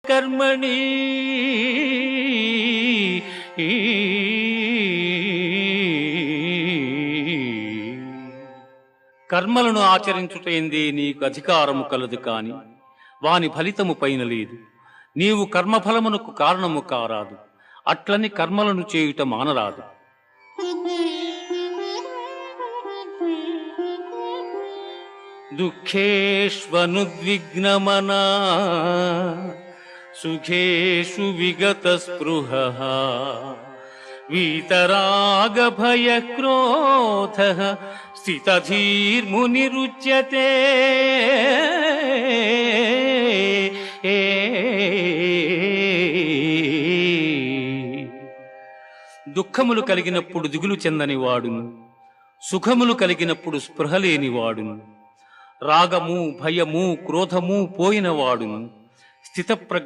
కర్మణి కర్మలను ఆచరించుటేందే నీకు అధికారము కలదు కాని వాని ఫలితము పైన లేదు. నీవు కర్మఫలమునకు కారణము కారాదు, అట్లని కర్మలను చేయుట మానరాదు. దుఃఖేష్వనుద్విగ్నమనా సుఖేషు విగత స్పృహ వీతరాగ భయ క్రోధ స్థితధీర్మునిరుచ్యతే. దుఃఖములు కలిగినప్పుడు దిగులు చెందని వాడును, సుఖములు కలిగినప్పుడు స్పృహ లేని వాడును, రాగము భయము క్రోధము పోయిన వాడును స్థితప్రజ్ఞుడు